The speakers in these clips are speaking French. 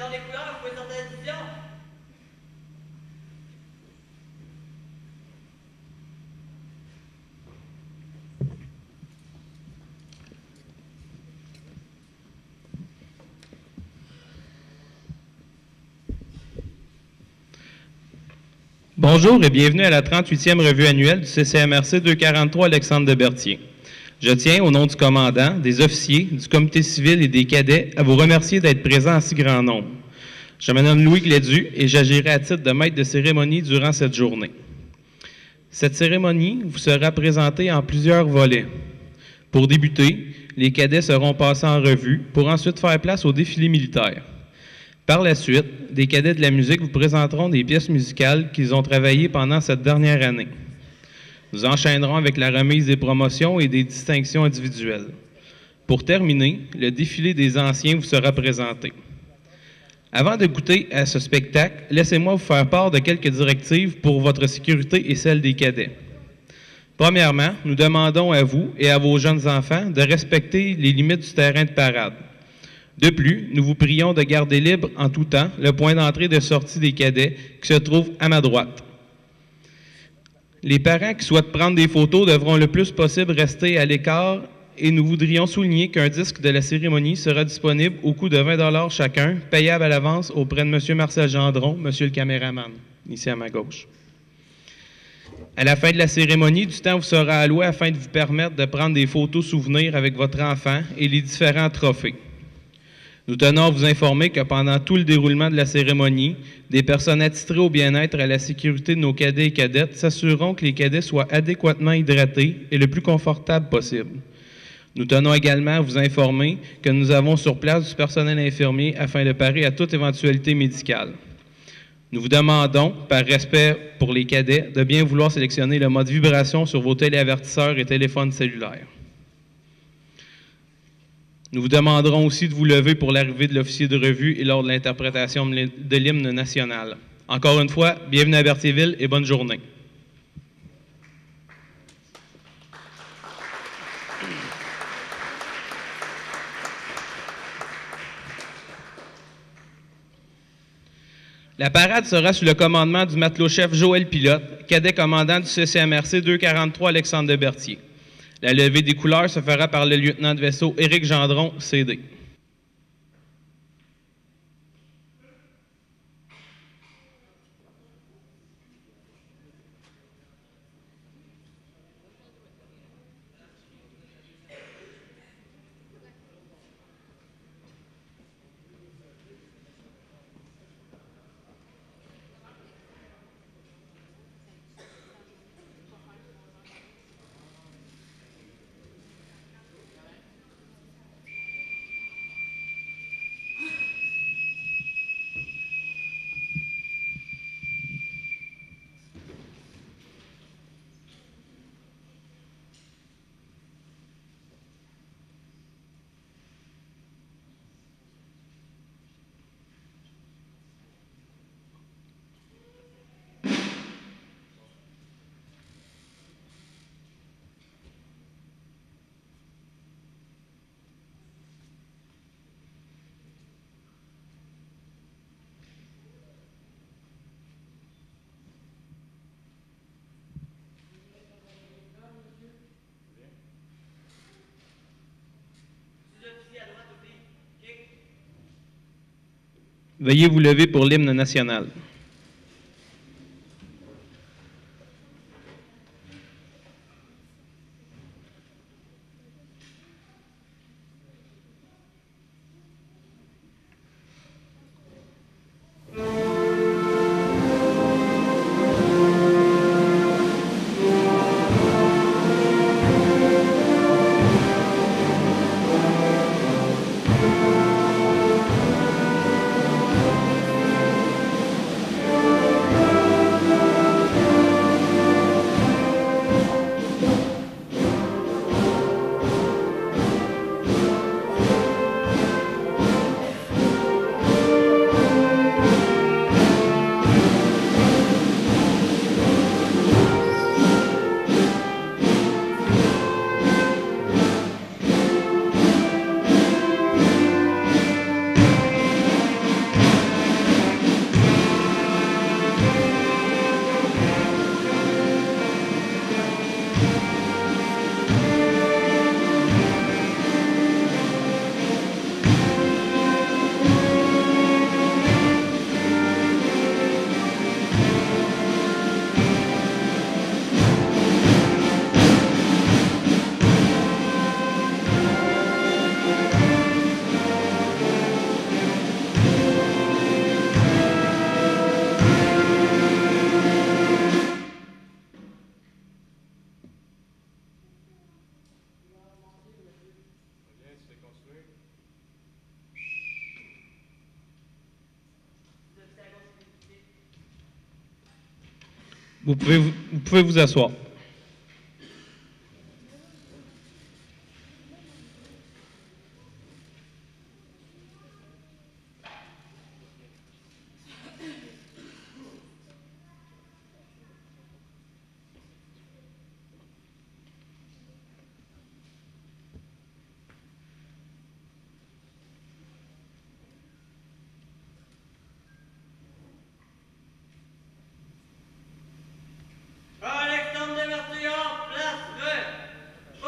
dans les couleurs, vous pouvez sortir la décision. Bonjour et bienvenue à la 38e revue annuelle du CCMRC 243 Alexandre de Berthier. Je tiens, au nom du commandant, des officiers, du comité civil et des cadets, à vous remercier d'être présents en si grand nombre. Je me nomme Louis Glédu et j'agirai à titre de maître de cérémonie durant cette journée. Cette cérémonie vous sera présentée en plusieurs volets. Pour débuter, les cadets seront passés en revue pour ensuite faire place au défilé militaire. Par la suite, des cadets de la musique vous présenteront des pièces musicales qu'ils ont travaillées pendant cette dernière année. Nous enchaînerons avec la remise des promotions et des distinctions individuelles. Pour terminer, le défilé des anciens vous sera présenté. Avant de goûter à ce spectacle, laissez-moi vous faire part de quelques directives pour votre sécurité et celle des cadets. Premièrement, nous demandons à vous et à vos jeunes enfants de respecter les limites du terrain de parade. De plus, nous vous prions de garder libre en tout temps le point d'entrée et de sortie des cadets qui se trouve à ma droite. Les parents qui souhaitent prendre des photos devront le plus possible rester à l'écart et nous voudrions souligner qu'un disque de la cérémonie sera disponible au coût de 20 $ chacun, payable à l'avance auprès de M. Marcel Gendron, M. le caméraman, ici à ma gauche. À la fin de la cérémonie, du temps vous sera alloué afin de vous permettre de prendre des photos souvenirs avec votre enfant et les différents trophées. Nous tenons à vous informer que pendant tout le déroulement de la cérémonie, des personnes attitrées au bien-être et à la sécurité de nos cadets et cadettes s'assureront que les cadets soient adéquatement hydratés et le plus confortable possible. Nous tenons également à vous informer que nous avons sur place du personnel infirmier afin de parer à toute éventualité médicale. Nous vous demandons, par respect pour les cadets, de bien vouloir sélectionner le mode vibration sur vos téléavertisseurs et téléphones cellulaires. Nous vous demanderons aussi de vous lever pour l'arrivée de l'officier de revue et lors de l'interprétation de l'hymne national. Encore une fois, bienvenue à Berthierville et bonne journée. La parade sera sous le commandement du matelot-chef Joël Pilote, cadet commandant du CCMRC 243 Alexandre de Berthier. La levée des couleurs se fera par le lieutenant de vaisseau Éric Gendron, CD. Veuillez vous lever pour l'hymne national. Vous pouvez vous asseoir. Alexandre Desbertillon, place 20. Oh.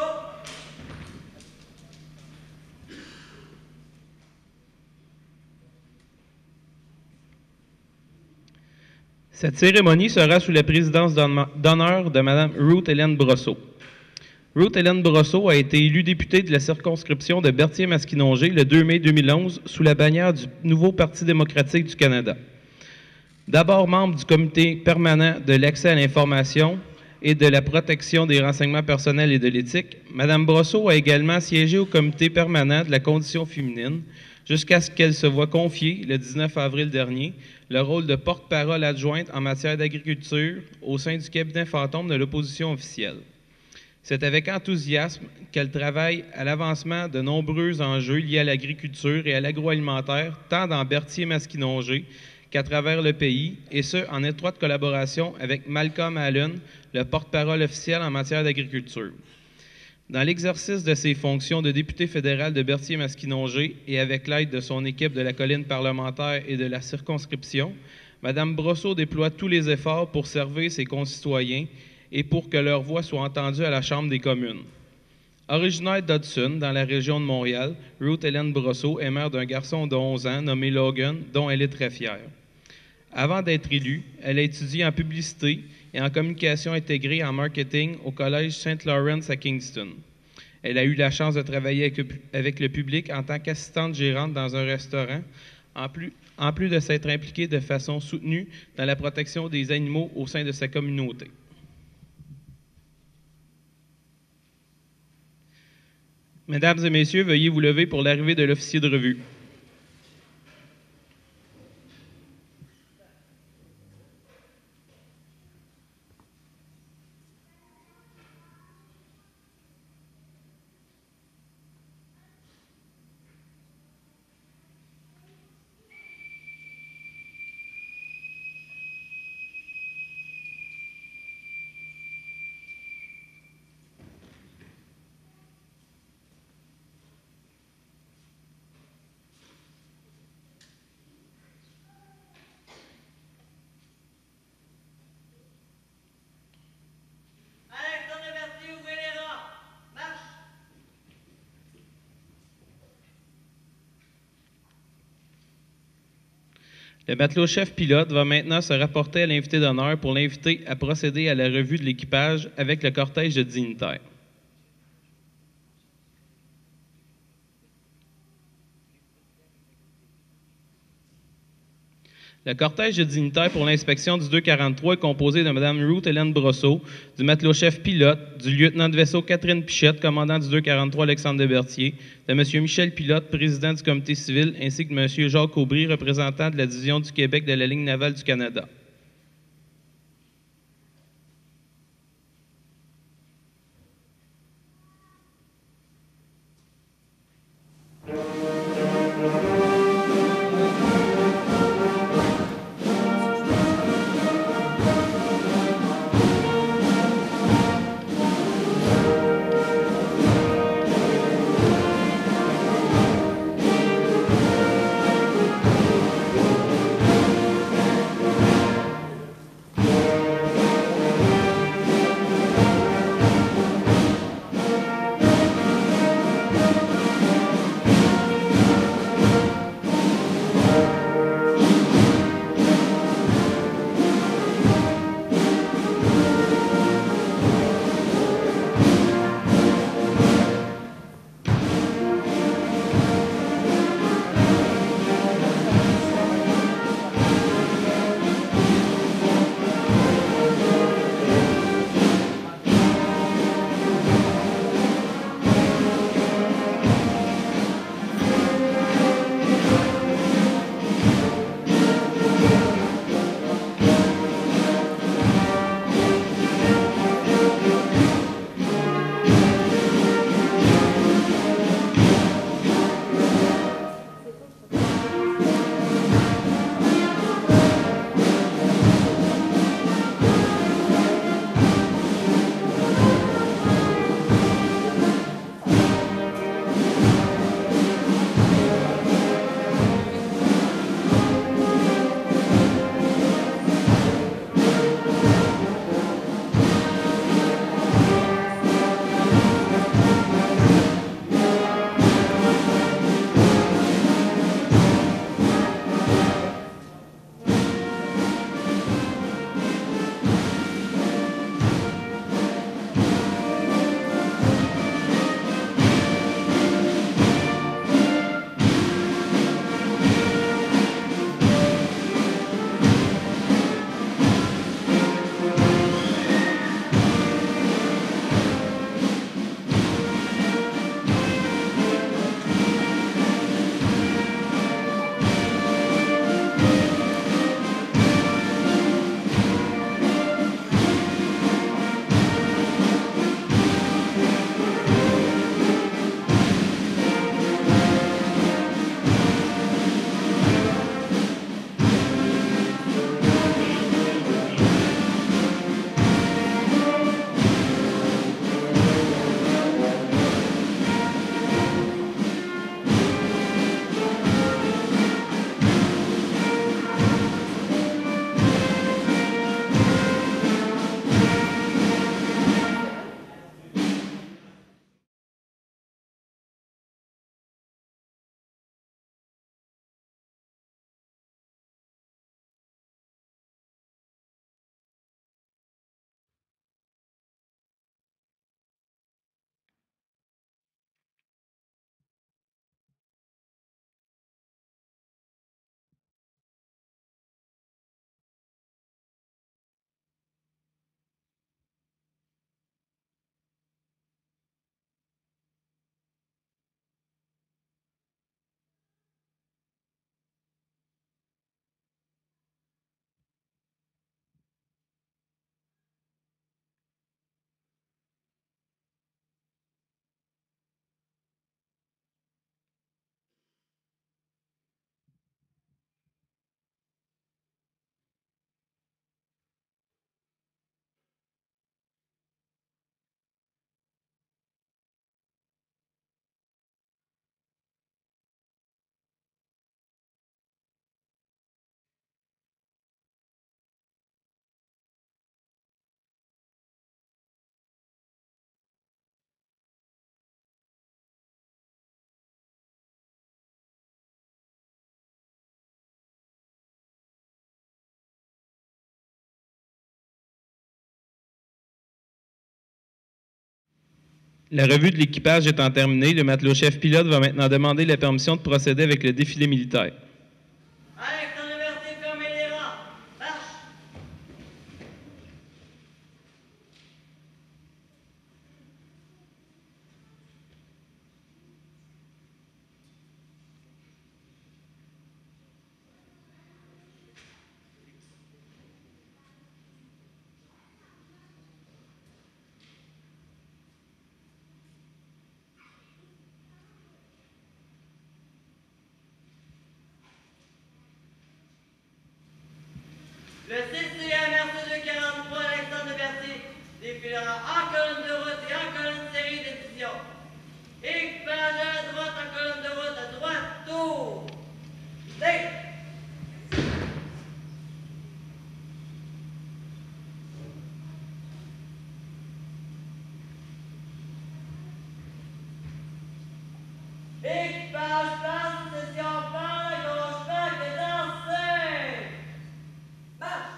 Cette cérémonie sera sous la présidence d'honneur de Mme Ruth Hélène Brosseau. Ruth Hélène Brosseau a été élue députée de la circonscription de Berthier-Masquinongé le 2 mai 2011 sous la bannière du nouveau Parti démocratique du Canada. D'abord membre du comité permanent de l'accès à l'information et de la protection des renseignements personnels et de l'éthique, Mme Brosseau a également siégé au comité permanent de la condition féminine jusqu'à ce qu'elle se voie confier, le 19 avril dernier, le rôle de porte-parole adjointe en matière d'agriculture au sein du cabinet fantôme de l'opposition officielle. C'est avec enthousiasme qu'elle travaille à l'avancement de nombreux enjeux liés à l'agriculture et à l'agroalimentaire, tant dans Berthier-Masquinongé qu'à travers le pays, et ce, en étroite collaboration avec Malcolm Allen, le porte-parole officiel en matière d'agriculture. Dans l'exercice de ses fonctions de députée fédéral de Berthier-Masquinongé et avec l'aide de son équipe de la colline parlementaire et de la circonscription, Mme Brosseau déploie tous les efforts pour servir ses concitoyens et pour que leur voix soit entendue à la Chambre des communes. Originaire d'Hudson, dans la région de Montréal, Ruth Hélène Brosseau est mère d'un garçon de 11 ans nommé Logan, dont elle est très fière. Avant d'être élue, elle a étudié en publicité et en communication intégrée en marketing au Collège St. Lawrence à Kingston. Elle a eu la chance de travailler avec le public en tant qu'assistante gérante dans un restaurant, en plus de s'être impliquée de façon soutenue dans la protection des animaux au sein de sa communauté. Mesdames et messieurs, veuillez vous lever pour l'arrivée de l'officier de revue. Alexandre Desbertillon, ouvrez les rangs. Marche. Le matelot-chef pilote va maintenant se rapporter à l'invité d'honneur pour l'inviter à procéder à la revue de l'équipage avec le cortège de dignitaires. Le cortège de dignitaires pour l'inspection du 243 est composé de Mme Ruth Hélène Brosseau, du matelot-chef pilote, du lieutenant de vaisseau Catherine Pichette, commandant du 243 Alexandre Desberthier, de M. Michel Pilote, président du comité civil, ainsi que de M. Jacques Aubry, représentant de la division du Québec de la Ligne navale du Canada. La revue de l'équipage étant terminée, le matelot-chef pilote va maintenant demander la permission de procéder avec le défilé militaire. Alexandre Berthier, fermez les rangs. Marche. Le CCMRC 243 Alexandre Berthier défilera en colonne de route et en colonne série d'édition. Équipage à la droite en colonne de route, à droite, tour. Stay. Équipage passe, session par la gauche, vague danser. Marche.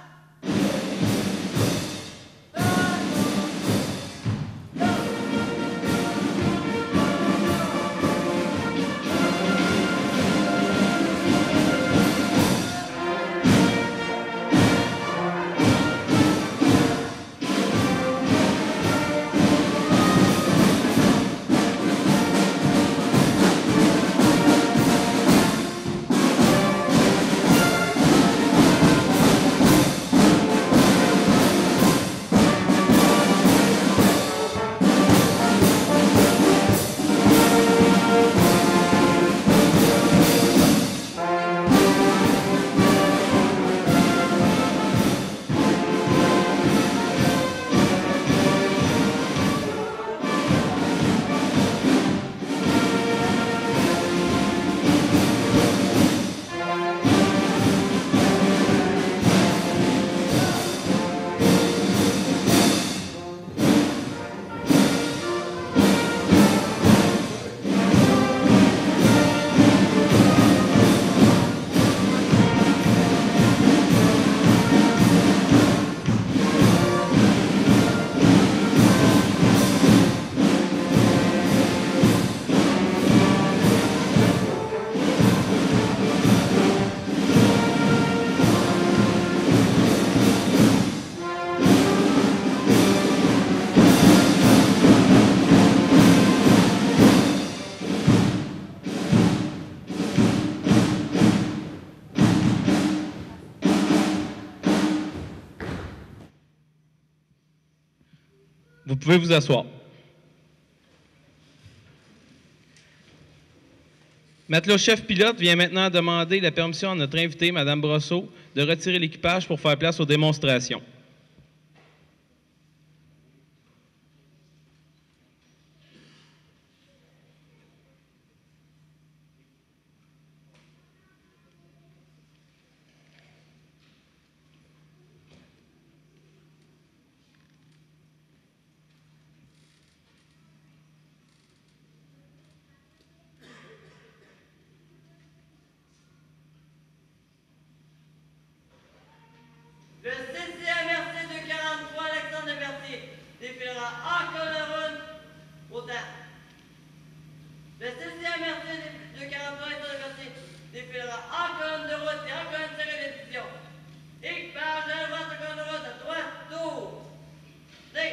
Vous pouvez vous asseoir. Matelot-chef pilote vient maintenant demander la permission à notre invitée, Mme Brosseau, de retirer l'équipage pour faire place aux démonstrations. Le CCMRC 243 Alexandre Berthier défilera en colonne au temps. Le CCMRC 243 Alexandre Berthier défilera en colonne de route et en colonne série d'édition. Équipage à la droite en colonne de route, à droite, tour. Stay.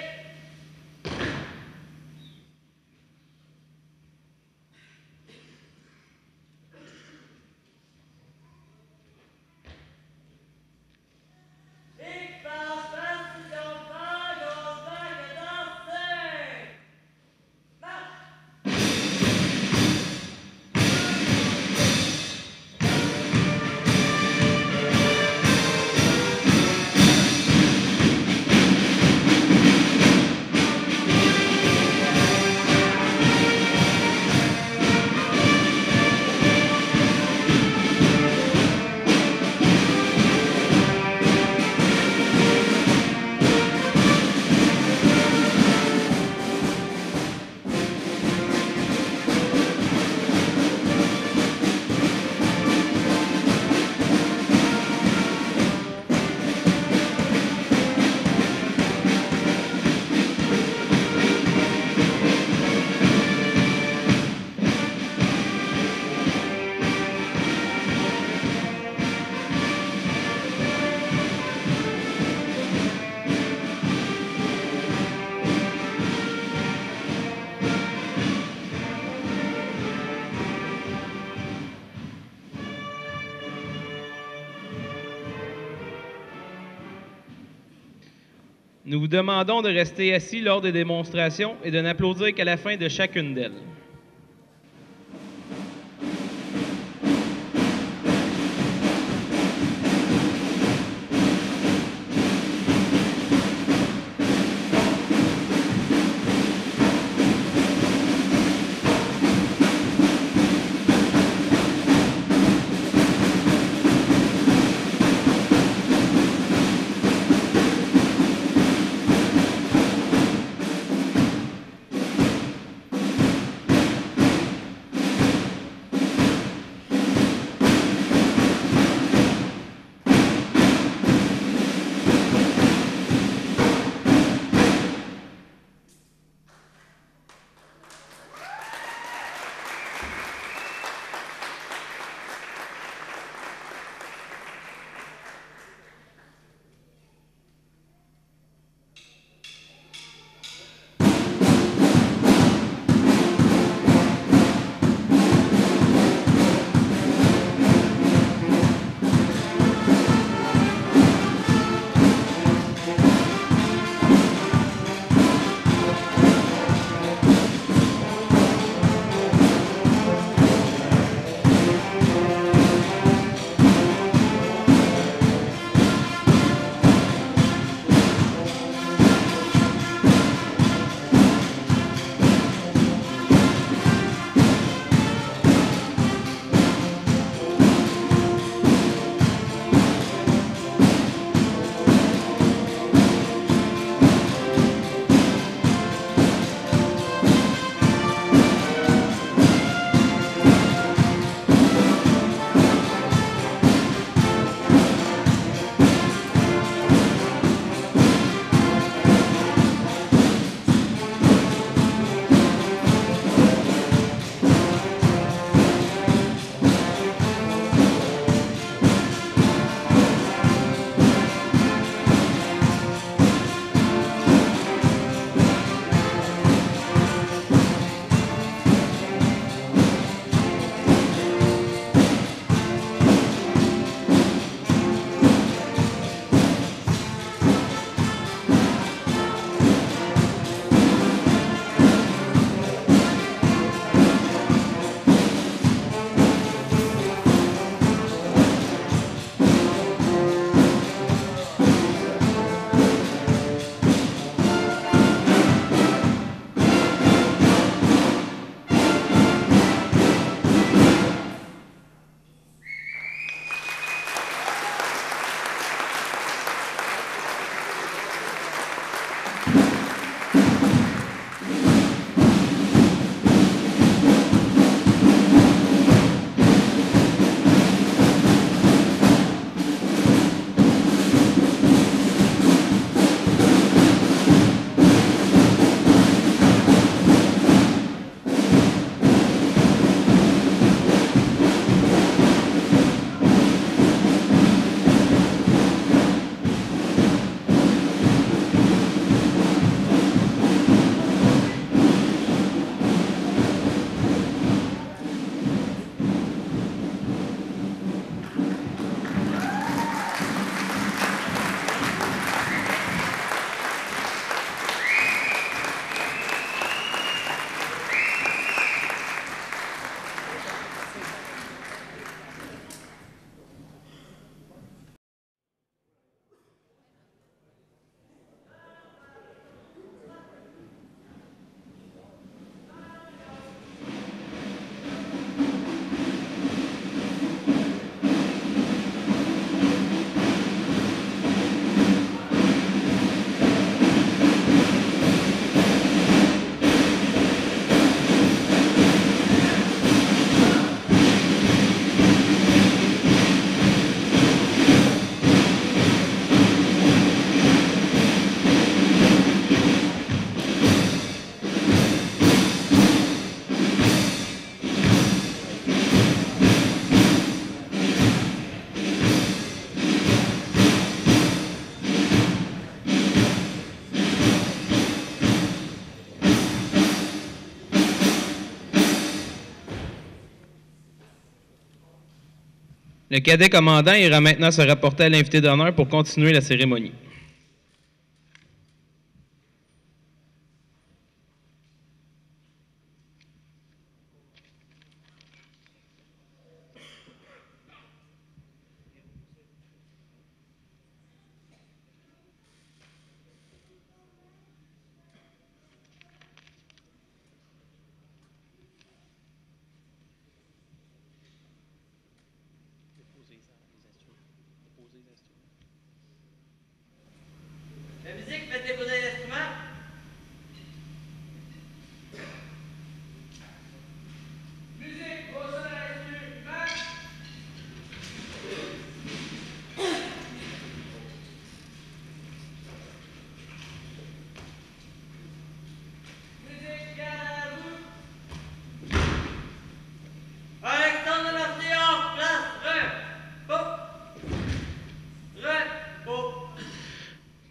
Nous vous demandons de rester assis lors des démonstrations et de n'applaudir qu'à la fin de chacune d'elles. Le cadet commandant ira maintenant se rapporter à l'invité d'honneur pour continuer la cérémonie.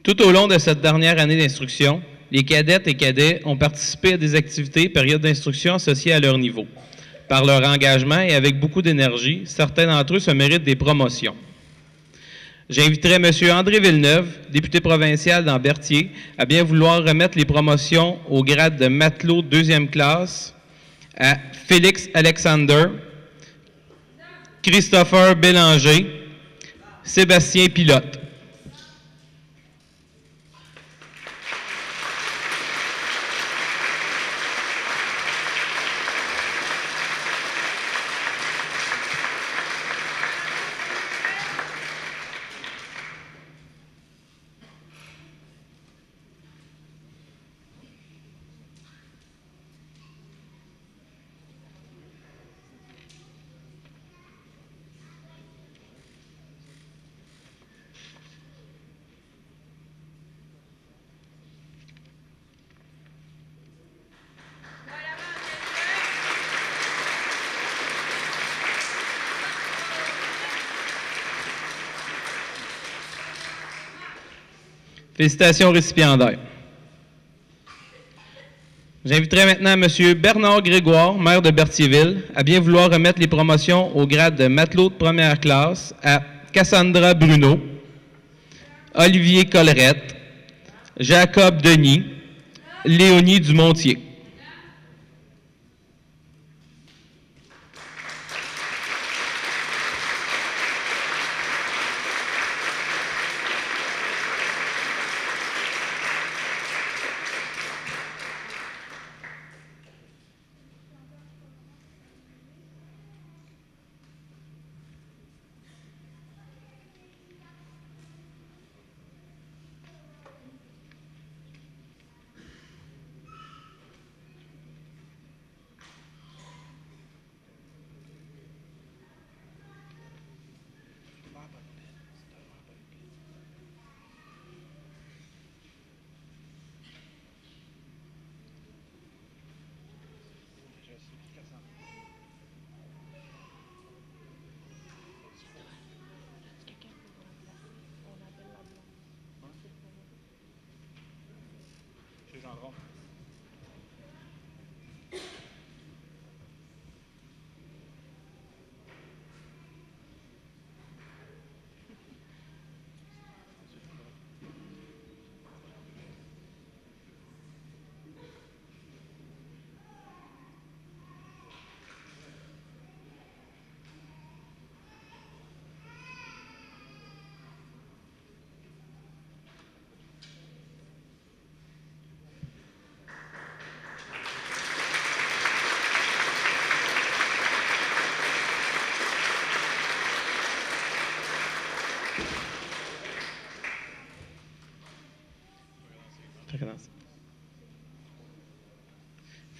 Tout au long de cette dernière année d'instruction, les cadettes et cadets ont participé à des activités et périodes d'instruction associées à leur niveau. Par leur engagement et avec beaucoup d'énergie, certains d'entre eux se méritent des promotions. J'inviterai M. André Villeneuve, député provincial dans Berthier, à bien vouloir remettre les promotions au grade de matelot deuxième classe à Félix Alexander, Christopher Bélanger, Sébastien Pilote. Félicitations aux récipiendaires. J'inviterai maintenant M. Bernard Grégoire, maire de Berthierville, à bien vouloir remettre les promotions au grade de matelot de première classe à Cassandra Bruno, Olivier Collerette, Jacob Denis, Léonie Dumontier.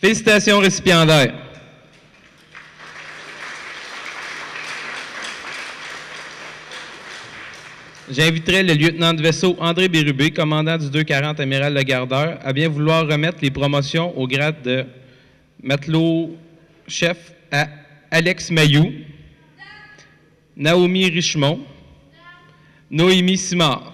Félicitations récipiendaires. J'inviterai le lieutenant de vaisseau André Bérubé, commandant du 240 Amiral Lagardeur, à bien vouloir remettre les promotions au grade de matelot-chef à Alex Mayou, Naomi Richemont, Noémie Simard.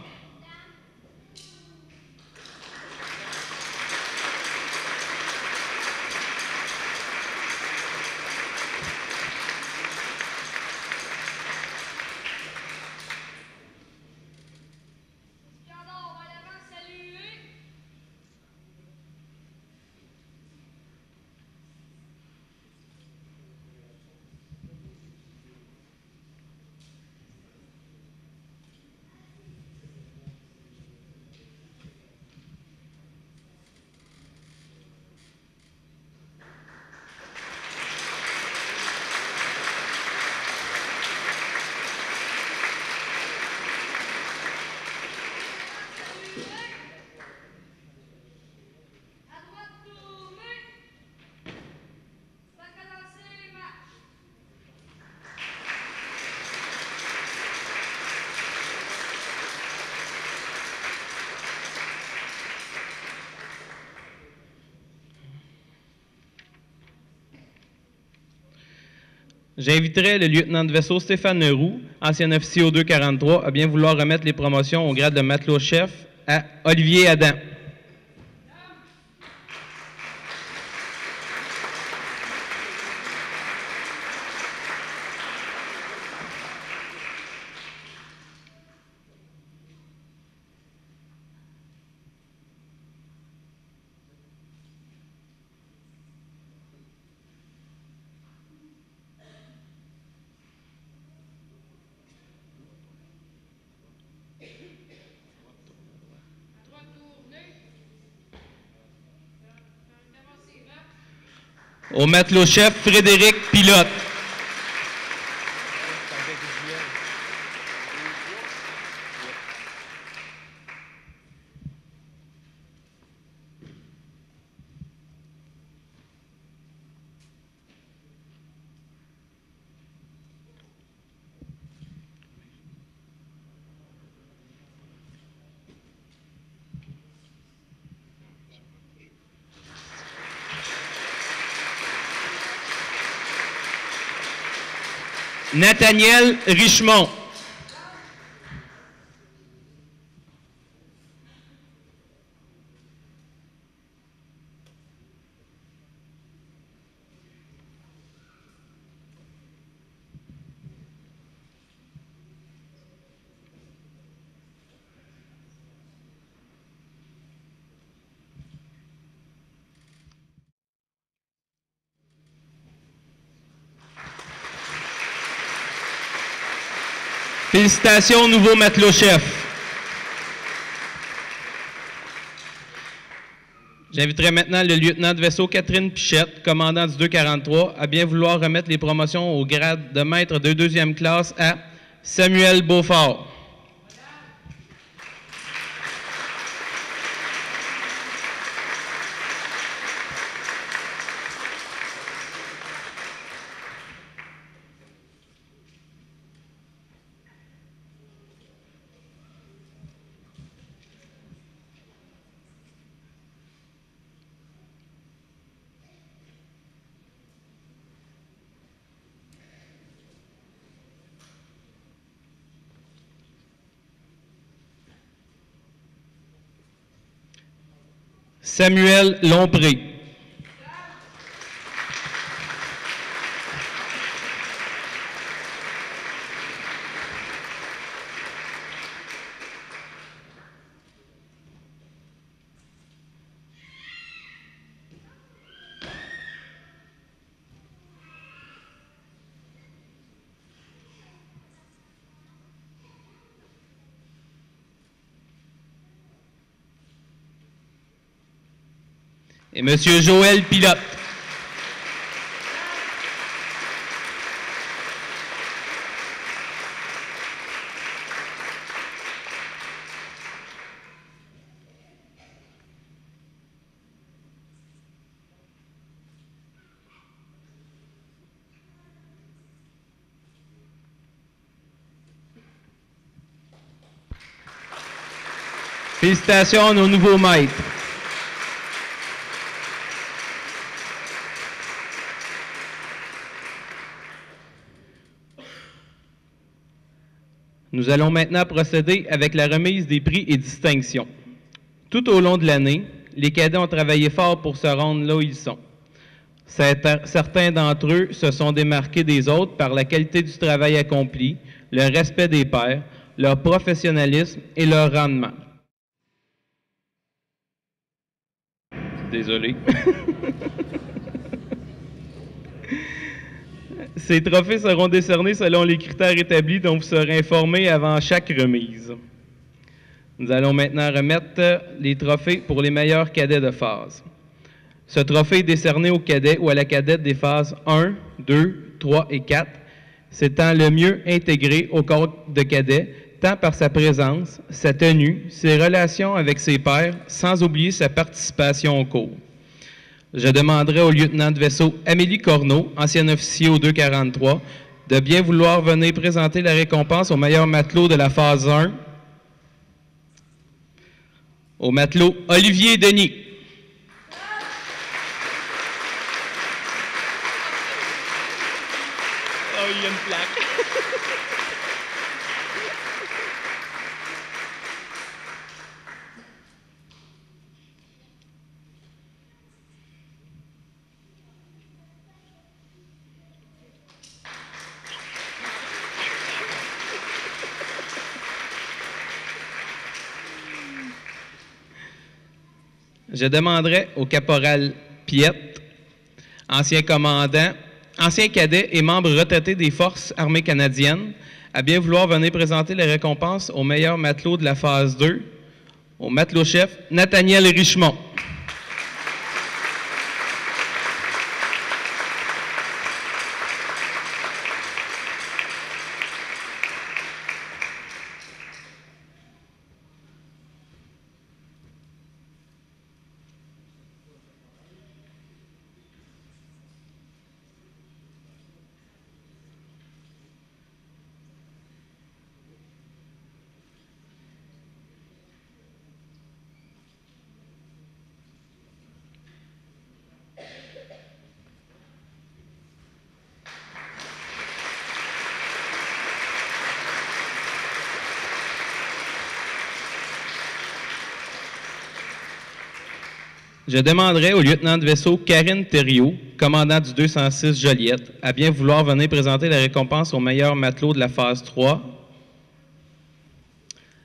J'inviterai le lieutenant de vaisseau Stéphane Leroux, ancien officier au 243, à bien vouloir remettre les promotions au grade de matelot-chef à Olivier Adam. Au matelot-chef, Frédéric Pilote. Nathaniel Richemont. Félicitations au nouveau matelot-chef. J'inviterai maintenant le lieutenant de vaisseau Catherine Pichette, commandant du 243, à bien vouloir remettre les promotions au grade de maître de deuxième classe à Samuel Beaufort. Samuel Lompré. Et M. Joël Pilote. Félicitations à nos nouveaux maîtres. Nous allons maintenant procéder avec la remise des prix et distinctions. Tout au long de l'année, les cadets ont travaillé fort pour se rendre là où ils sont. Certains d'entre eux se sont démarqués des autres par la qualité du travail accompli, le respect des pairs, leur professionnalisme et leur rendement. Désolé. Ces trophées seront décernés selon les critères établis dont vous serez informés avant chaque remise. Nous allons maintenant remettre les trophées pour les meilleurs cadets de phase. Ce trophée est décerné aux cadets ou à la cadette des phases 1, 2, 3 et 4, s'étant le mieux intégré au corps de cadets, tant par sa présence, sa tenue, ses relations avec ses pairs, sans oublier sa participation au cours. Je demanderai au lieutenant de vaisseau Amélie Corneau, ancien officier au 243, de bien vouloir venir présenter la récompense au meilleur matelot de la phase 1, au matelot Olivier Denis. Oh, il y a une plaque. Je demanderai au caporal Piette, ancien commandant, ancien cadet et membre retraité des Forces armées canadiennes, à bien vouloir venir présenter les récompenses au meilleur matelot de la phase 2, au matelot-chef Nathaniel Richemont. Je demanderai au lieutenant de vaisseau Karine Thériault, commandant du 206 Joliette, à bien vouloir venir présenter la récompense au meilleur matelot de la phase 3,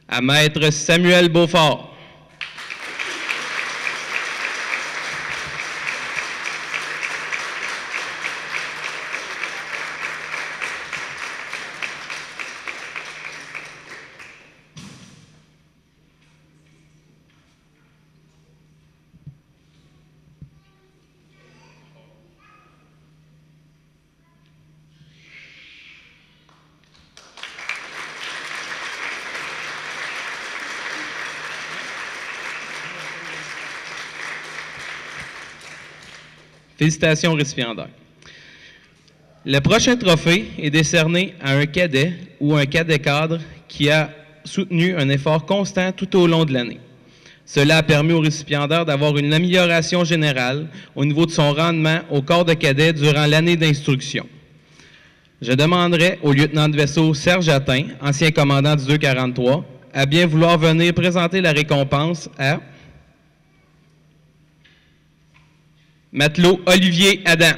à maître Samuel Beaufort. Félicitations aux récipiendaires. Le prochain trophée est décerné à un cadet ou un cadet cadre qui a soutenu un effort constant tout au long de l'année. Cela a permis aux récipiendaires d'avoir une amélioration générale au niveau de son rendement au corps de cadet durant l'année d'instruction. Je demanderai au lieutenant de vaisseau Serge Attin, ancien commandant du 243, à bien vouloir venir présenter la récompense à matelot Olivier Adam.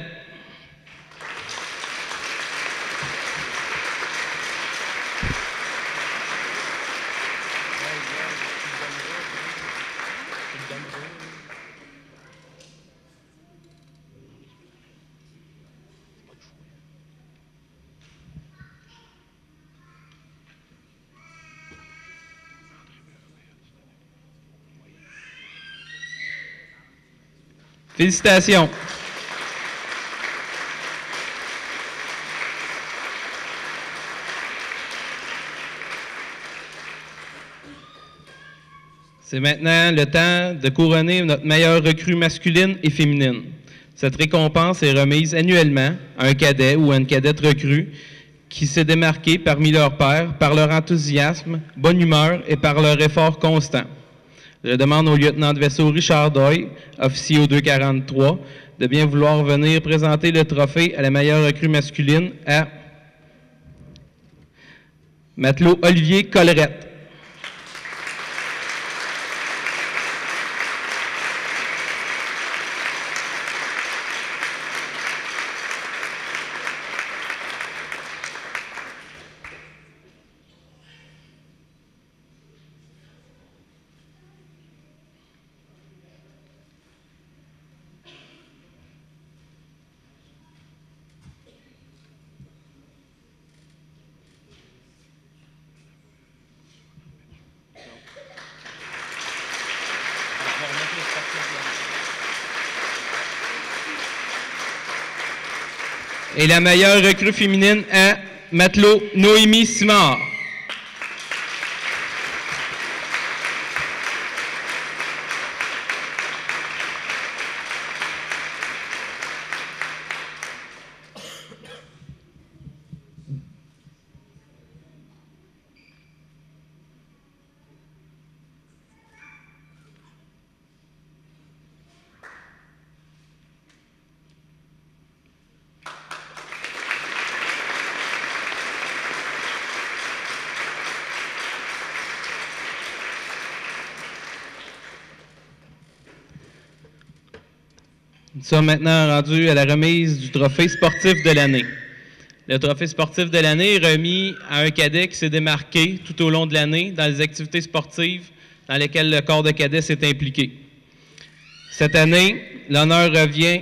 Félicitations. C'est maintenant le temps de couronner notre meilleure recrue masculine et féminine. Cette récompense est remise annuellement à un cadet ou à une cadette recrue qui s'est démarqué parmi leurs pairs par leur enthousiasme, bonne humeur et par leur effort constant. Je demande au lieutenant de vaisseau Richard Doyle, officier au 243, de bien vouloir venir présenter le trophée à la meilleure recrue masculine à matelot Olivier Collerette. Et la meilleure recrue féminine à matelot Noémie Simard. Nous sommes maintenant rendus à la remise du trophée sportif de l'année. Le trophée sportif de l'année est remis à un cadet qui s'est démarqué tout au long de l'année dans les activités sportives dans lesquelles le corps de cadet s'est impliqué. Cette année, l'honneur revient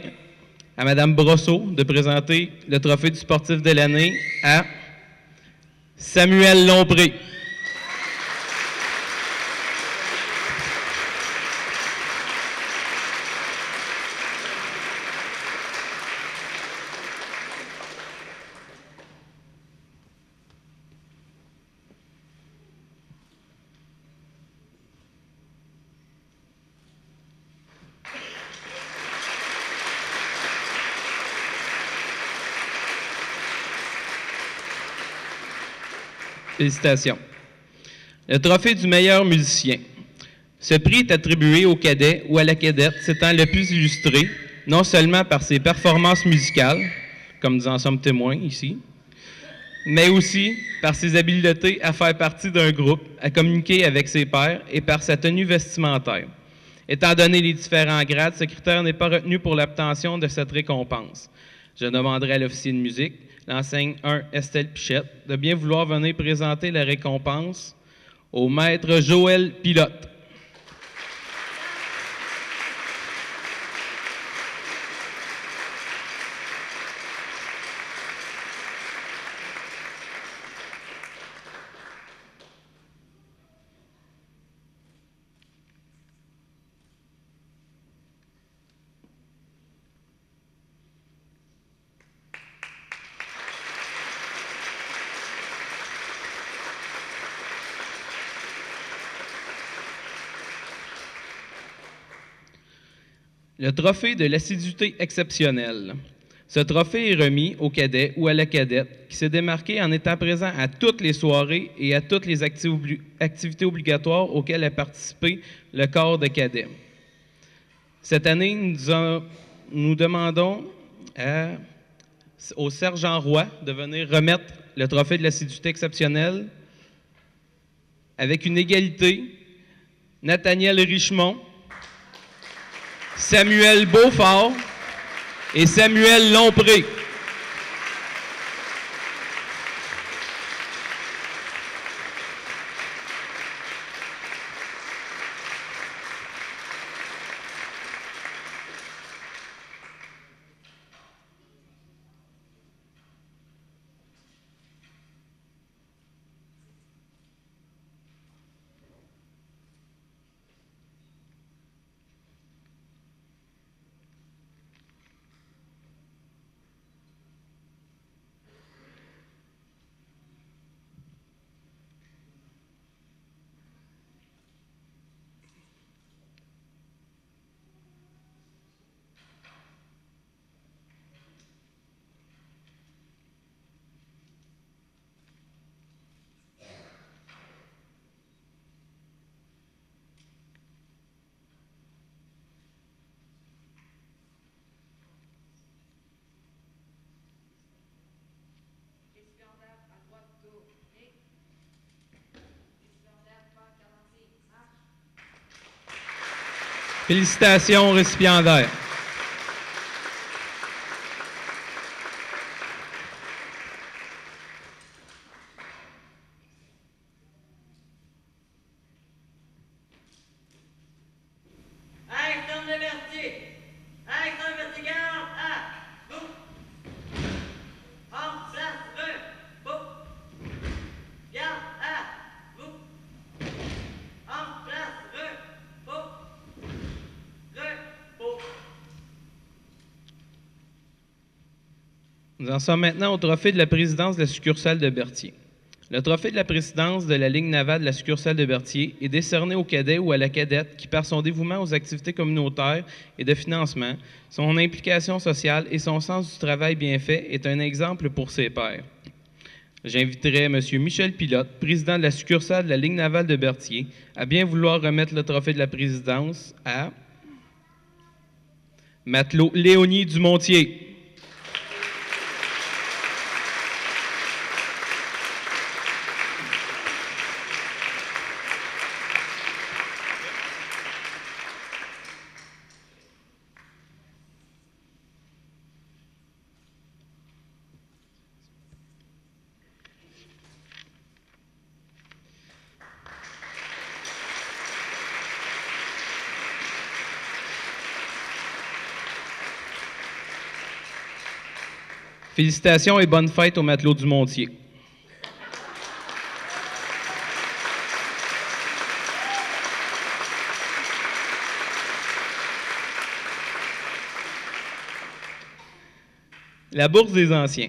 à Mme Brosseau de présenter le trophée du sportif de l'année à Samuel Lompré. Félicitations. Le trophée du meilleur musicien. Ce prix est attribué au cadet ou à la cadette s'étant le plus illustré, non seulement par ses performances musicales, comme nous en sommes témoins ici, mais aussi par ses habiletés à faire partie d'un groupe, à communiquer avec ses pairs et par sa tenue vestimentaire. Étant donné les différents grades, ce critère n'est pas retenu pour l'obtention de cette récompense. Je demanderai à l'officier de musique, l'enseigne 1 Estelle Pichette, de bien vouloir venir présenter la récompense au maître Joël Pilote. Le trophée de l'assiduité exceptionnelle. Ce trophée est remis au cadet ou à la cadette qui s'est démarqué en étant présent à toutes les soirées et à toutes les activités obligatoires auxquelles a participé le corps de cadets. Cette année, nous demandons au sergent Roy de venir remettre le trophée de l'assiduité exceptionnelle avec une égalité. Nathaniel Richemont, Samuel Beaufort et Samuel Lompré. Félicitations, récipiendaires. Alexandre Levertier. Alexandre Levertier, 40 à vous. En place, repos. Garde à vous. En place, repos. Repos. Nous en sommes maintenant au trophée de la présidence de la succursale de Berthier. Le trophée de la présidence de la Ligue navale de la succursale de Berthier est décerné au cadet ou à la cadette qui, par son dévouement aux activités communautaires et de financement, son implication sociale et son sens du travail bien fait, est un exemple pour ses pairs. J'inviterai M. Michel Pilote, président de la succursale de la Ligue navale de Berthier, à bien vouloir remettre le trophée de la présidence à Matelot Léonie Dumontier. Félicitations et bonne fête aux matelots du Montier. La bourse des anciens.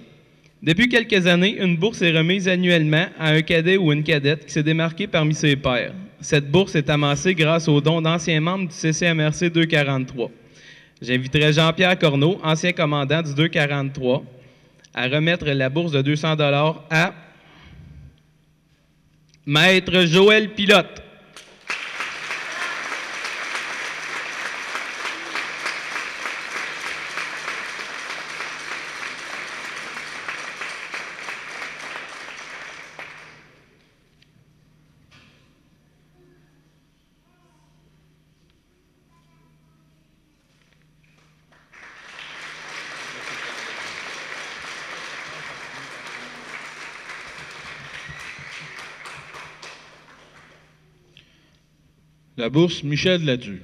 Depuis quelques années, une bourse est remise annuellement à un cadet ou une cadette qui s'est démarqué parmi ses pairs. Cette bourse est amassée grâce aux dons d'anciens membres du CCMRC 243. J'inviterai Jean-Pierre Corneau, ancien commandant du 243, à remettre la bourse de 200 $ à Maître Joël Pilote. La bourse Michel Ladu.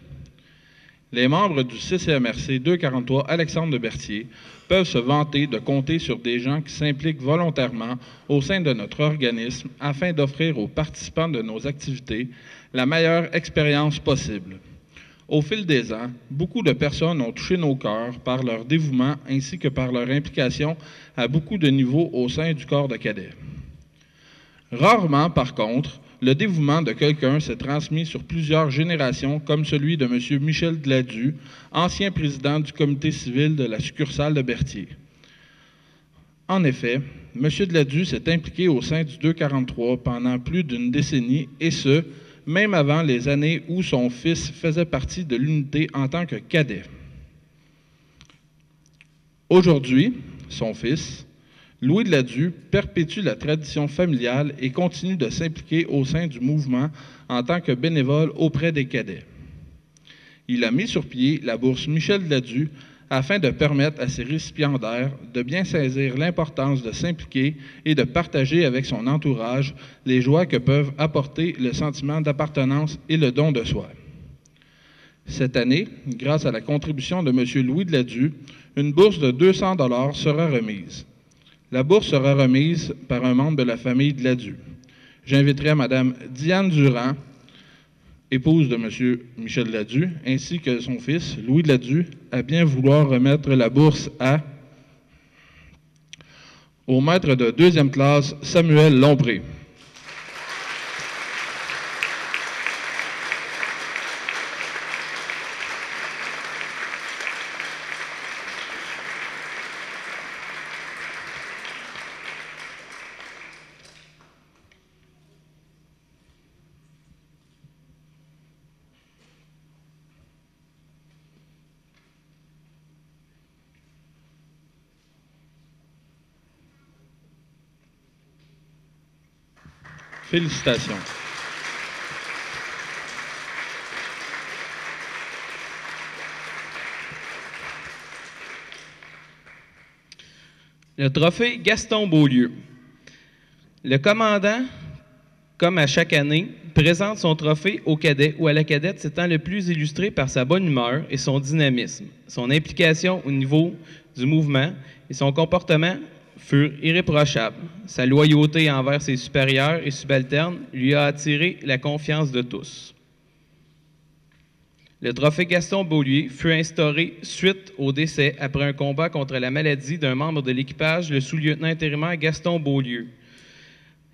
Les membres du CCMRC 243 Alexandre de Berthier peuvent se vanter de compter sur des gens qui s'impliquent volontairement au sein de notre organisme afin d'offrir aux participants de nos activités la meilleure expérience possible. Au fil des ans, beaucoup de personnes ont touché nos cœurs par leur dévouement ainsi que par leur implication à beaucoup de niveaux au sein du corps de cadets. Rarement, par contre, le dévouement de quelqu'un s'est transmis sur plusieurs générations, comme celui de M. Michel Gladu, ancien président du comité civil de la succursale de Berthier. En effet, M. Gladu s'est impliqué au sein du 243 pendant plus d'une décennie, et ce, même avant les années où son fils faisait partie de l'unité en tant que cadet. Aujourd'hui, son fils, Louis Gladu, perpétue la tradition familiale et continue de s'impliquer au sein du mouvement en tant que bénévole auprès des cadets. Il a mis sur pied la bourse Michel Gladu afin de permettre à ses récipiendaires de bien saisir l'importance de s'impliquer et de partager avec son entourage les joies que peuvent apporter le sentiment d'appartenance et le don de soi. Cette année, grâce à la contribution de M. Louis Gladu, une bourse de 200 $ sera remise. La bourse sera remise par un membre de la famille Gladu. J'inviterai Mme Diane Durand, épouse de M. Michel Gladu, ainsi que son fils, Louis Gladu, à bien vouloir remettre la bourse au maître de deuxième classe, Samuel Lombré. Félicitations. Le trophée Gaston Beaulieu. Le commandant, comme à chaque année, présente son trophée au cadet ou à la cadette s'étant le plus illustré par sa bonne humeur et son dynamisme. Son implication au niveau du mouvement et son comportement furent irréprochables. Sa loyauté envers ses supérieurs et subalternes lui a attiré la confiance de tous. Le trophée Gaston Beaulieu fut instauré suite au décès après un combat contre la maladie d'un membre de l'équipage, le sous-lieutenant intérimaire Gaston Beaulieu.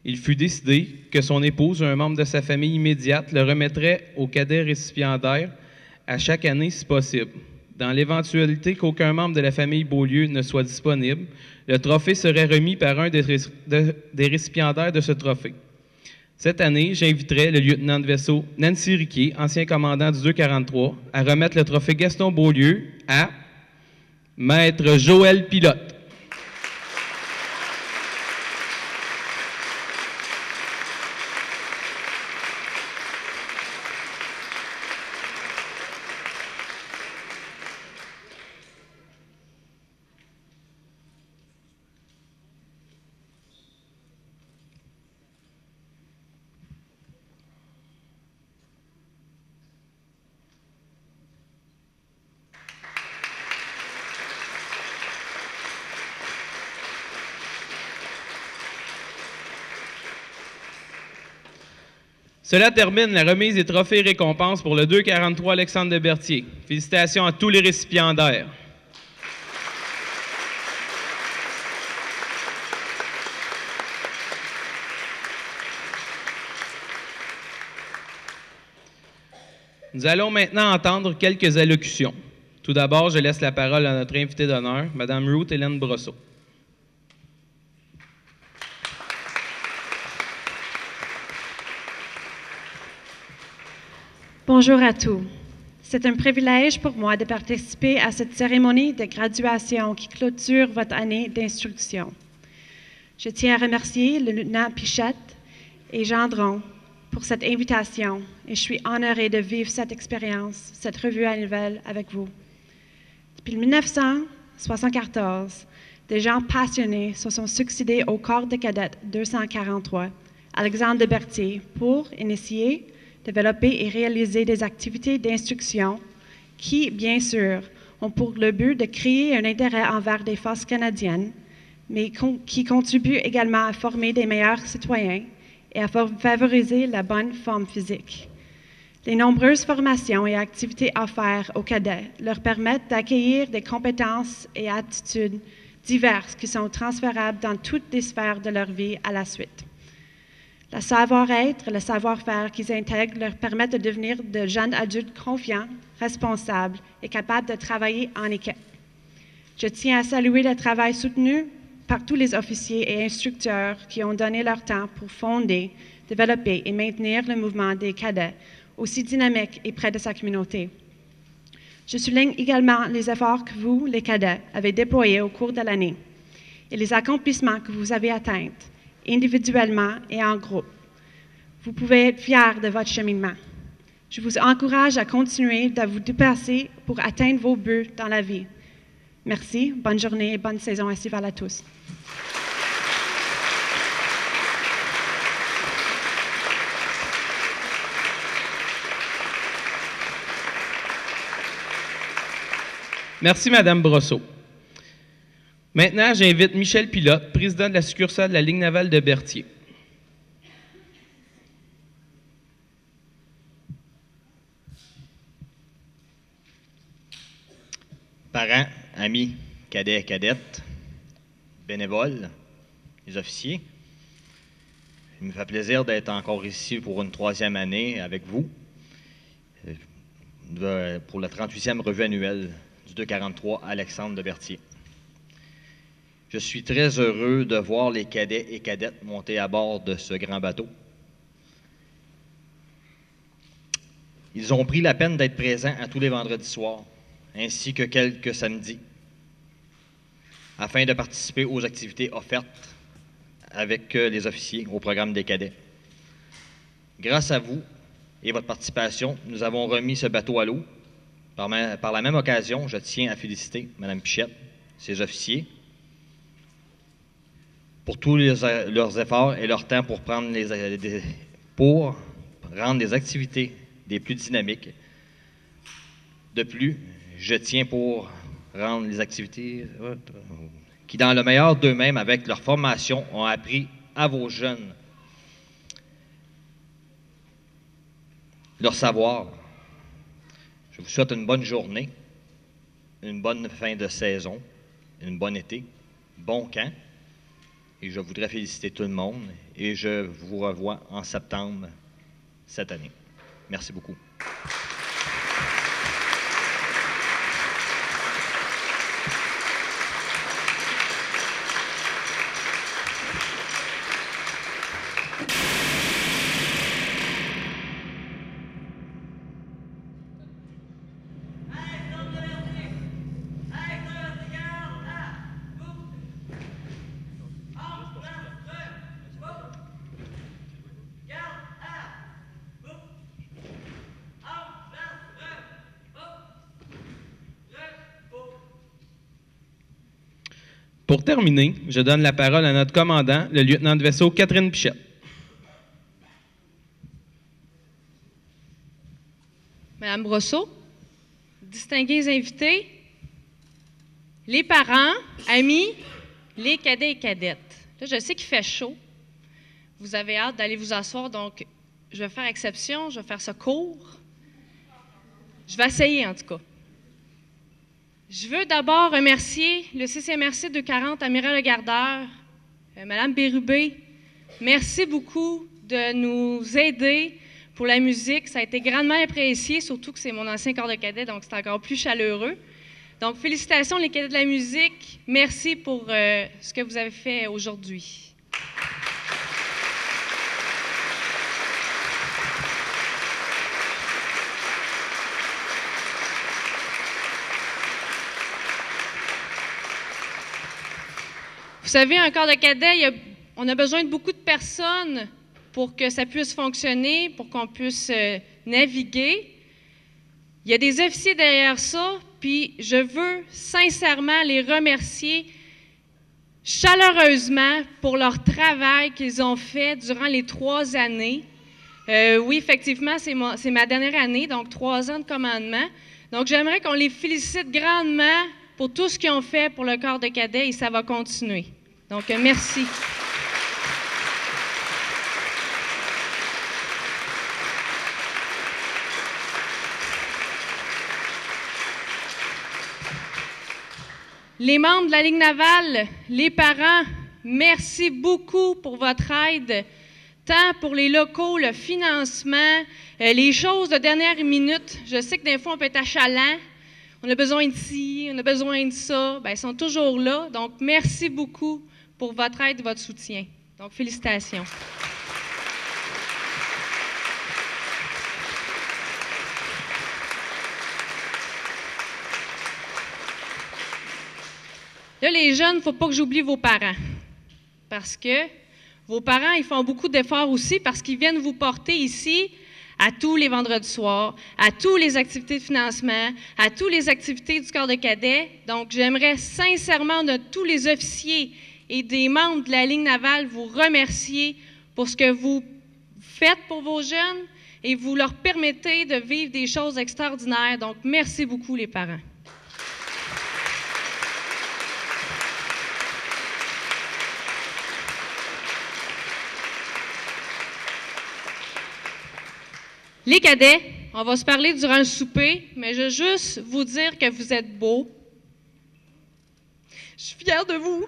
Il fut décidé que son épouse ou un membre de sa famille immédiate le remettrait au cadet récipiendaire à chaque année si possible. Dans l'éventualité qu'aucun membre de la famille Beaulieu ne soit disponible, le trophée serait remis par un des récipiendaires de ce trophée. Cette année, j'inviterai le lieutenant de vaisseau Nancy Riquier, ancien commandant du 243, à remettre le trophée Gaston Beaulieu à Maître Joël Pilote. Cela termine la remise des trophées et récompenses pour le 243 Alexandre de Berthier. Félicitations à tous les récipiendaires. Nous allons maintenant entendre quelques allocutions. Tout d'abord, je laisse la parole à notre invitée d'honneur, Mme Ruth Hélène Brosseau. Bonjour à tous. C'est un privilège pour moi de participer à cette cérémonie de graduation qui clôture votre année d'instruction. Je tiens à remercier le lieutenant Pichette et Jean Dron pour cette invitation et je suis honorée de vivre cette expérience, cette revue annuelle avec vous. Depuis 1974, des gens passionnés se sont succédés au corps de cadette 243, Alexandre de Berthier, pour initier, développer et réaliser des activités d'instruction qui, bien sûr, ont pour le but de créer un intérêt envers des forces canadiennes, mais qui contribuent également à former des meilleurs citoyens et à favoriser la bonne forme physique. Les nombreuses formations et activités offertes aux cadets leur permettent d'acquérir des compétences et aptitudes diverses qui sont transférables dans toutes les sphères de leur vie à la suite. Le savoir-être et le savoir-faire qu'ils intègrent leur permettent de devenir de jeunes adultes confiants, responsables et capables de travailler en équipe. Je tiens à saluer le travail soutenu par tous les officiers et instructeurs qui ont donné leur temps pour fonder, développer et maintenir le mouvement des cadets aussi dynamique et près de sa communauté. Je souligne également les efforts que vous, les cadets, avez déployés au cours de l'année et les accomplissements que vous avez atteints, individuellement et en groupe. Vous pouvez être fiers de votre cheminement. Je vous encourage à continuer de vous dépasser pour atteindre vos buts dans la vie. Merci, bonne journée et bonne saison estivale à tous. Merci, Mme Brosseau. Maintenant, j'invite Michel Pilote, président de la succursale de la Ligue navale de Berthier. Parents, amis, cadets et cadettes, bénévoles, les officiers, il me fait plaisir d'être encore ici pour une 3e année avec vous pour la 38e revue annuelle du 243 Alexandre de Berthier. Je suis très heureux de voir les cadets et cadettes monter à bord de ce grand bateau. Ils ont pris la peine d'être présents à tous les vendredis soirs, ainsi que quelques samedis, afin de participer aux activités offertes avec les officiers au programme des cadets. Grâce à vous et votre participation, nous avons remis ce bateau à l'eau. Par la même occasion, je tiens à féliciter Mme Pichette, ses officiers, pour tous leurs efforts et leur temps pour rendre les activités des plus dynamiques. De plus, je tiens pour rendre les activités qui, dans le meilleur d'eux-mêmes, avec leur formation, ont appris à vos jeunes leur savoir. Je vous souhaite une bonne journée, une bonne fin de saison, une bonne été, bon camp. Et je voudrais féliciter tout le monde et je vous revois en septembre cette année. Merci beaucoup. Pour terminer, je donne la parole à notre commandant, le lieutenant de vaisseau Catherine Pichette. Madame Brosseau, distingués invités, les parents, amis, les cadets et cadettes. Là, je sais qu'il fait chaud. Vous avez hâte d'aller vous asseoir, donc je vais faire exception, je vais faire ça court. Je vais essayer, en tout cas. Je veux d'abord remercier le CCMRC 240, Amiral Le Gardeur, Mme Bérubé. Merci beaucoup de nous aider pour la musique. Ça a été grandement apprécié, surtout que c'est mon ancien corps de cadet, donc c'est encore plus chaleureux. Donc, félicitations les cadets de la musique. Merci pour ce que vous avez fait aujourd'hui. Vous savez, un corps de cadet, on a besoin de beaucoup de personnes pour que ça puisse fonctionner, pour qu'on puisse naviguer. Il y a des officiers derrière ça, puis je veux sincèrement les remercier chaleureusement pour leur travail qu'ils ont fait durant les 3 années. Oui, effectivement, c'est ma dernière année, donc 3 ans de commandement. Donc, j'aimerais qu'on les félicite grandement pour tout ce qu'ils ont fait pour le corps de cadet et ça va continuer. Donc, merci. Les membres de la Ligue navale, les parents, merci beaucoup pour votre aide, tant pour les locaux, le financement, les choses de dernière minute. Je sais que des fois, on peut être achalant. On a besoin de ci, on a besoin de ça. Bien, ils sont toujours là. Donc, merci beaucoup pour votre aide et votre soutien. Donc, félicitations. Là, les jeunes, il ne faut pas que j'oublie vos parents. Parce que vos parents, ils font beaucoup d'efforts aussi parce qu'ils viennent vous porter ici à tous les vendredis soirs, à toutes les activités de financement, à toutes les activités du corps de cadet. Donc, j'aimerais sincèrement de tous les officiers et des membres de la Ligue navale vous remercier pour ce que vous faites pour vos jeunes et vous leur permettez de vivre des choses extraordinaires. Donc, merci beaucoup les parents. Les cadets, on va se parler durant le souper, mais je veux juste vous dire que vous êtes beaux. Je suis fière de vous.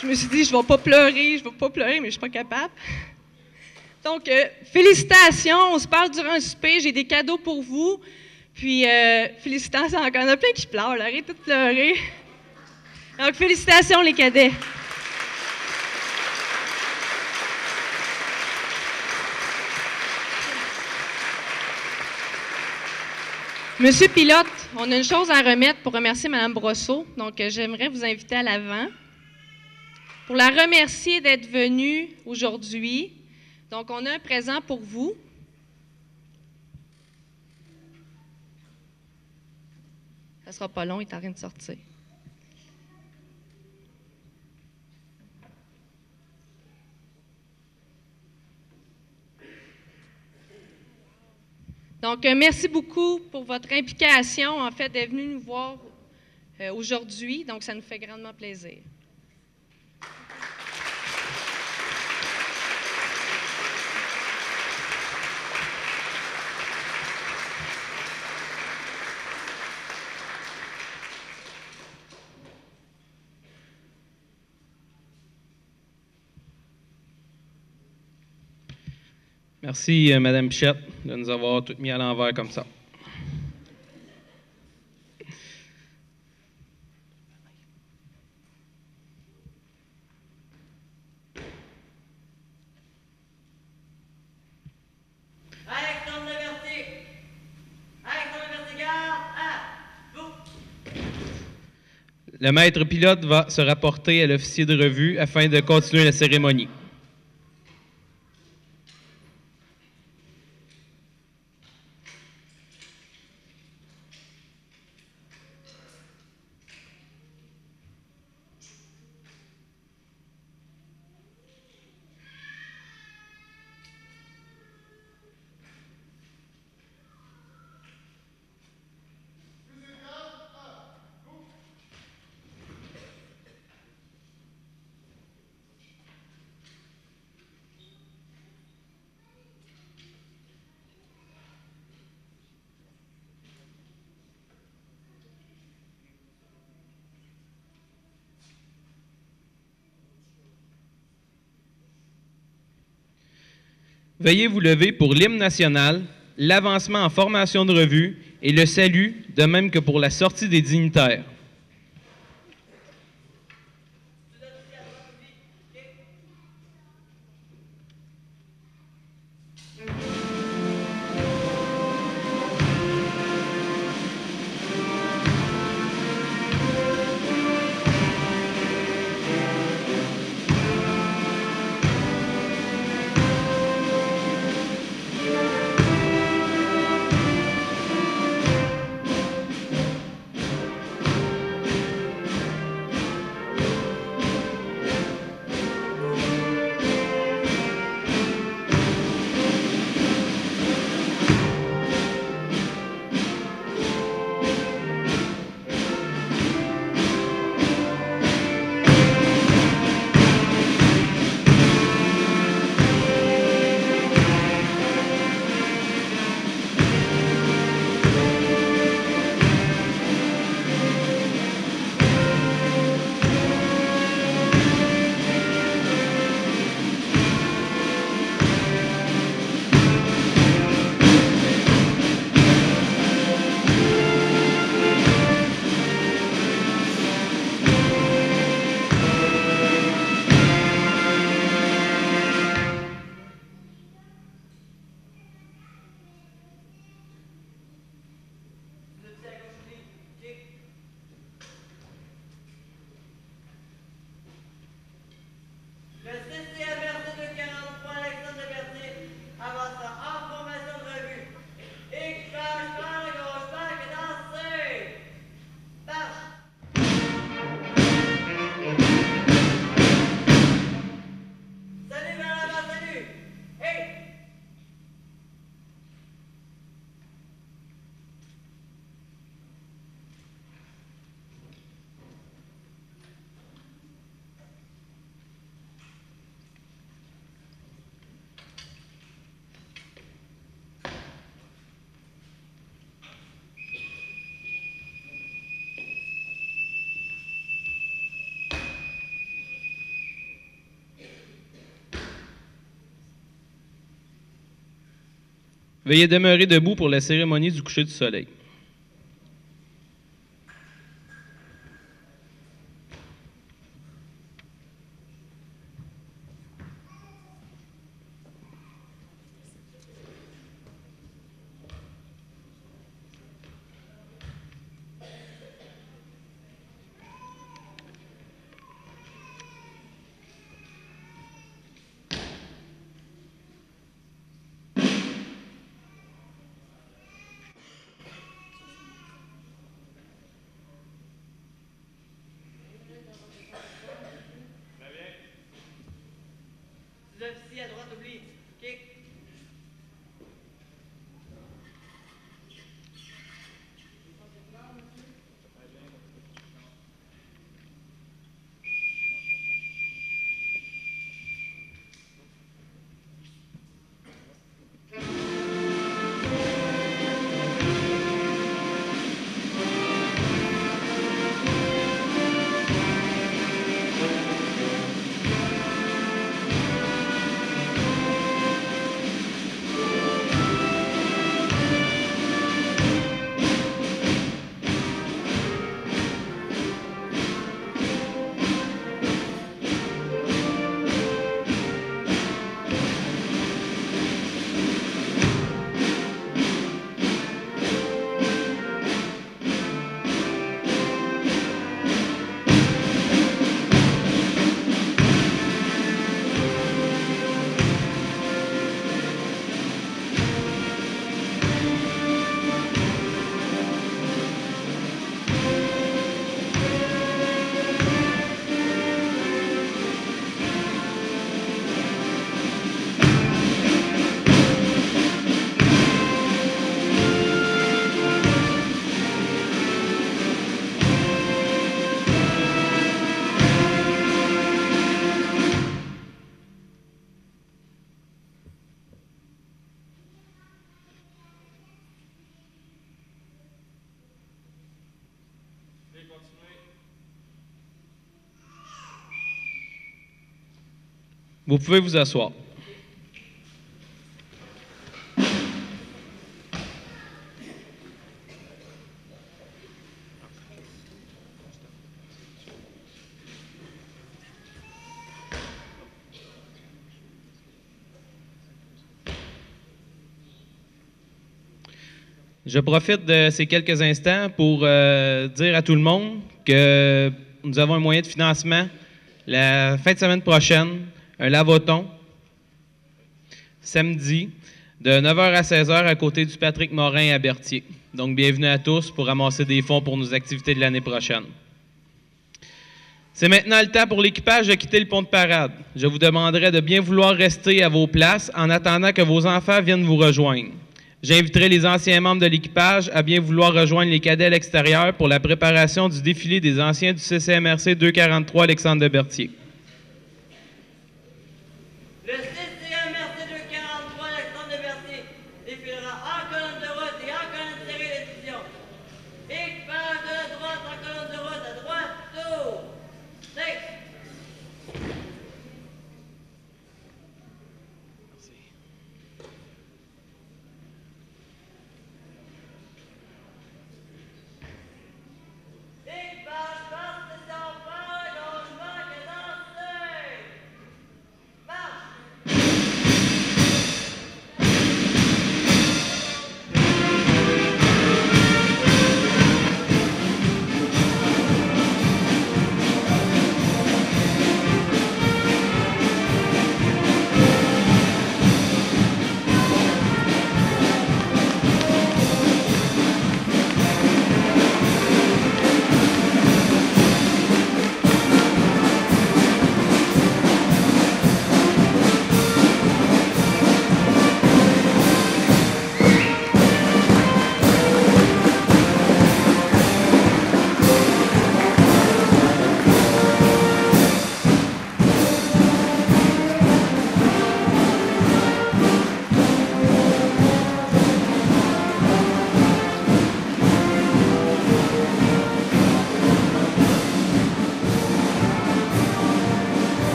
Je me suis dit, je ne vais pas pleurer, mais je ne suis pas capable. Donc, félicitations, on se parle durant le souper, j'ai des cadeaux pour vous. Puis, félicitations encore. Il y en a plein qui pleurent, là. Arrêtez de pleurer. Donc, félicitations, les cadets. Monsieur Pilote, on a une chose à remettre pour remercier Mme Brosseau. Donc, j'aimerais vous inviter à l'avant pour la remercier d'être venue aujourd'hui. Donc, on a un présent pour vous. Ça ne sera pas long, il est en train de sortir. Donc, merci beaucoup pour votre implication, en fait, d'être venu nous voir aujourd'hui. Donc, ça nous fait grandement plaisir. Merci, Mme Pichette, de nous avoir toutes mis à l'envers comme ça. Alexandre Levertier. Alexandre Levertier, garde à vous. Le maître pilote va se rapporter à l'officier de revue afin de continuer la cérémonie. Veuillez vous lever pour l'hymne national, l'avancement en formation de revue et le salut, de même que pour la sortie des dignitaires. Le CCMRC de 43, Alexandre de Berthier, avancera en formation de revue. Et crache par la gauche, bac et dansez! Marche! Salut vers l'avant, salut! Hey! Veuillez demeurer debout pour la cérémonie du coucher du soleil. L'officier à droite, oublie. Kick. Vous pouvez vous asseoir. Je profite de ces quelques instants pour dire à tout le monde que nous avons un moyen de financement la fin de semaine prochaine, un lavoton, samedi, de 9h à 16h à côté du Patrick Morin à Berthier. Donc, bienvenue à tous pour ramasser des fonds pour nos activités de l'année prochaine. C'est maintenant le temps pour l'équipage de quitter le pont de parade. Je vous demanderai de bien vouloir rester à vos places en attendant que vos enfants viennent vous rejoindre. J'inviterai les anciens membres de l'équipage à bien vouloir rejoindre les cadets à l'extérieur pour la préparation du défilé des anciens du CCMRC 243 Alexandre de Berthier. Le CCMRC 243 Alexandre de Berthier défilera en colonne de route et en colonne serrée de division. Équipage de la droite en colonne de route à droite, tour. 6.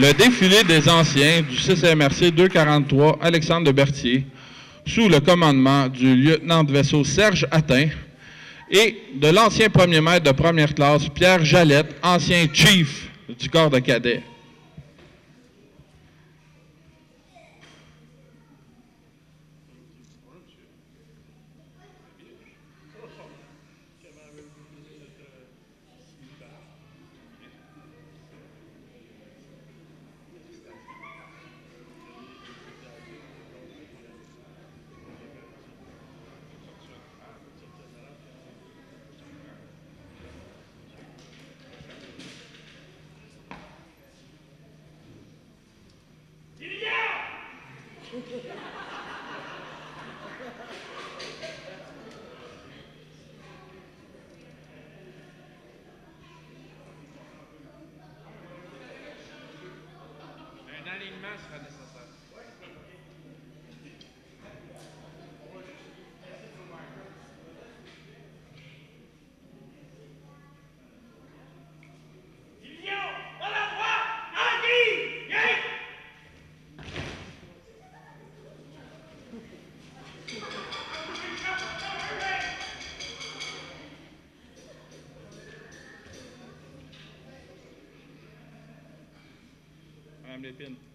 Le défilé des anciens du CCMRC 243 Alexandre de Berthier, sous le commandement du lieutenant de vaisseau Serge Attin et de l'ancien premier maître de première classe Pierre Jalette, ancien chief du corps de cadets. sera nécessaire. Madame Lépine.